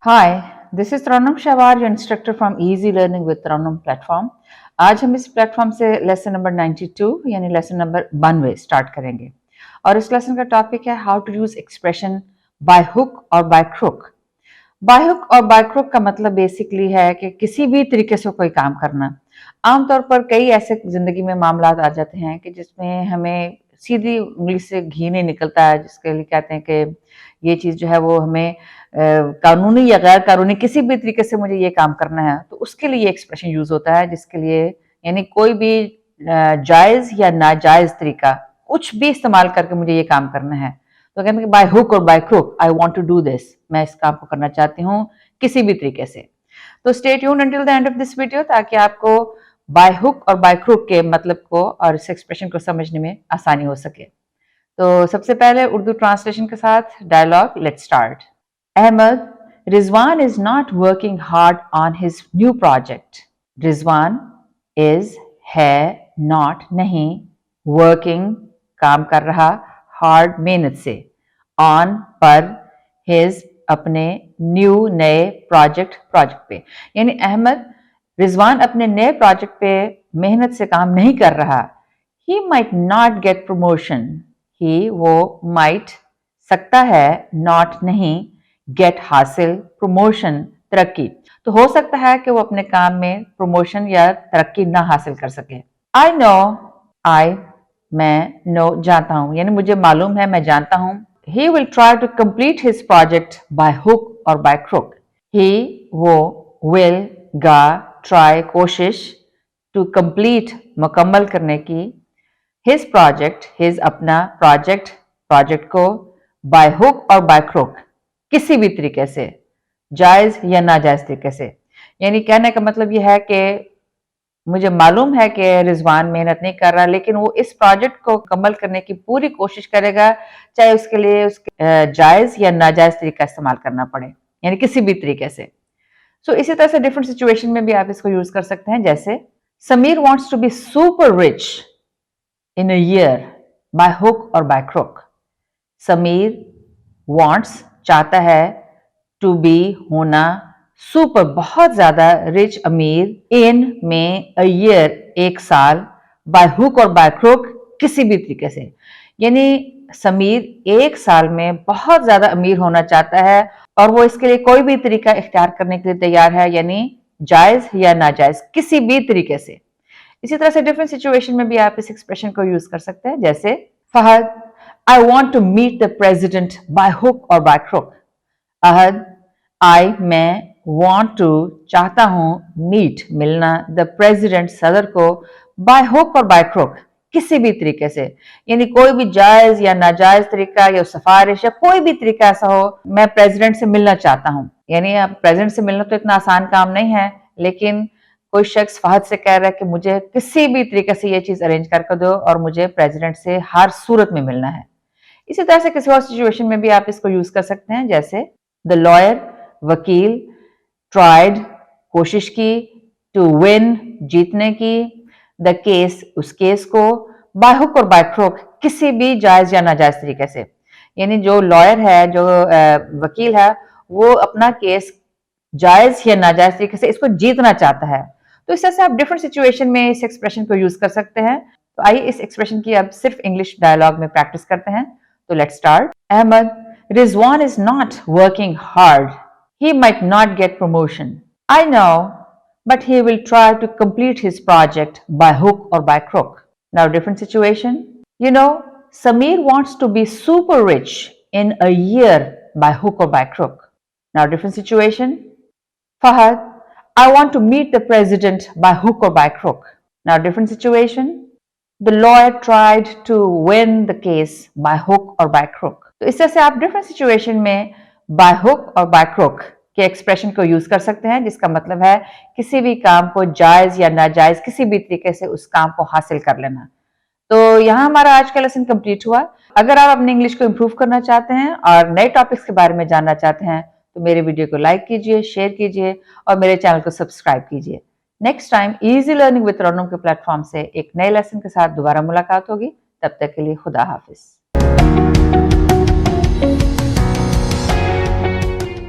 Hi, this is Tarannum Shahwar, your instructor from easy learning with Tarannum platform. आज हम इस platform से lesson number 92 यानी लेसन नंबर 92 स्टार्ट करेंगे और इस लेसन का टॉपिक है how to use expression by hook और बाय क्रुक। बाय हुक और बाय क्रुक का मतलब बेसिकली है कि किसी भी तरीके से कोई काम करना। आमतौर पर कई ऐसे जिंदगी में मामला आ जाते हैं कि जिसमें हमें सीधी उंगली से घी नहीं निकलता है, जिसके लिए कहते हैं कि ये चीज़ जो है वो हमें कानूनी या गैर कानूनी किसी भी तरीके से मुझे ये काम करना है, तो उसके लिए ये एक्सप्रेशन यूज होता है, जिसके लिए यानी कोई भी जायज या नाजायज तरीका कुछ भी इस्तेमाल करके मुझे ये काम करना है, तो कहते हैं बाय हुक और by crook I want to do this, मैं इस काम को करना चाहती हूँ किसी भी तरीके से। तो stay tuned until the end of this video ताकि आपको बाय हुक और बाय क्रुक के मतलब को और इस एक्सप्रेशन को समझने में आसानी हो सके। तो सबसे पहले उर्दू ट्रांसलेशन के साथ dialogue, let's start. Ahmed, Rizwan is not working hard on his new project. Rizwan is है not नहीं working काम कर रहा hard मेहनत से on पर his अपने new नए प्रोजेक्ट पे, यानी अहमद रिजवान अपने नए प्रोजेक्ट पे मेहनत से काम नहीं कर रहा। He might not get promotion. He वो might सकता है not नहीं गेट हासिल प्रमोशन तरक्की, तो हो सकता है कि वो अपने काम में प्रमोशन या तरक्की ना हासिल कर सके। आई नो आई मैं नो जानता हूं, यानी मुझे मालूम है, मैं जानता हूं। He will try to complete his project by hook और बाय क्रुक। ही वो विल गा ट्राई कोशिश टू कंप्लीट मुकम्मल करने की हिज प्रोजेक्ट हिज अपना प्रोजेक्ट को बाय हुक और बाय क्रुक किसी भी तरीके से, जायज या नाजायज तरीके से। यानी कहने का मतलब यह है कि मुझे मालूम है कि रिजवान मेहनत नहीं कर रहा, लेकिन वो इस प्रोजेक्ट को मुकम्मल करने की पूरी कोशिश करेगा, चाहे उसके लिए उसके जायज या नाजायज तरीका इस्तेमाल करना पड़े, यानी किसी भी तरीके से। इसी तरह से डिफरेंट सिचुएशन में भी आप इसको यूज कर सकते हैं, जैसे Sameer wants to be super rich in a year by hook और बाय क्रुक। समीर वॉन्ट्स चाहता है, टू बी होना, सुपर बहुत ज्यादा, रिच अमीर, इन में, अ ईयर एक साल, बाय हुक और बाय क्रुक किसी भी तरीके से। यानी समीर एक साल में बहुत ज्यादा अमीर होना चाहता है और वो इसके लिए कोई भी तरीका इख्तियार करने के लिए तैयार है, यानी जायज या नाजायज किसी भी तरीके से। इसी तरह से डिफरेंट सिचुएशन में भी आप इस एक्सप्रेशन को यूज कर सकते हैं, जैसे Fahad, I want to meet the president by hook or by crook. Ahad, I मैं want to चाहता हूँ, meet मिलना, the president सदर को, by hook और by crook किसी भी तरीके से, यानी कोई भी जायज या नाजायज तरीका या सिफारिश या कोई भी तरीका ऐसा हो, मैं प्रेसिडेंट से मिलना चाहता हूँ। यानी अब प्रेसिडेंट से मिलना तो इतना आसान काम नहीं है, लेकिन कोई शख्स फहद से कह रहा है कि मुझे किसी भी तरीके से ये चीज अरेंज करके दो और मुझे प्रेसिडेंट से हर सूरत में मिलना है। इसी तरह से किसी और सिचुएशन में भी आप इसको यूज कर सकते हैं, जैसे द लॉयर वकील, ट्राइड कोशिश की, टू विन जीतने की, द केस उस केस को, बाय हुक और बाय क्रुक किसी भी जायज या नाजायज तरीके से। यानी जो लॉयर है, जो वकील है, वो अपना केस जायज या नाजायज तरीके से इसको जीतना चाहता है। तो इस तरह से आप डिफरेंट सिचुएशन में इस एक्सप्रेशन को यूज कर सकते हैं। तो आइए इस एक्सप्रेशन की अब सिर्फ इंग्लिश डायलॉग में प्रैक्टिस करते हैं। So let's start. Ahmed, Rizwan is not working hard. He might not get promotion. I know, but he will try to complete his project by hook or by crook. Now, different situation. You know, Sameer wants to be super rich in a year by hook or by crook. Now, different situation. Fahad, I want to meet the president by hook or by crook. Now, different situation. The lawyer tried to win the case by hook or by crook. तो इस तरह से आप different situation में by hook और by crook के expression को use कर सकते हैं, जिसका मतलब है किसी भी काम को जायज या नाजायज किसी भी तरीके से उस काम को हासिल कर लेना। तो यहाँ हमारा आज का लेसन कंप्लीट हुआ। अगर आप अपनी इंग्लिश को इम्प्रूव करना चाहते हैं और नए टॉपिक्स के बारे में जानना चाहते हैं, तो मेरे वीडियो को लाइक कीजिए, शेयर कीजिए और मेरे चैनल को सब्सक्राइब कीजिए। Next time easy learning with Tarannum के प्लेटफॉर्म से एक नए लेसन के साथ दोबारा मुलाकात होगी। तब तक के लिए खुदा हाफिज।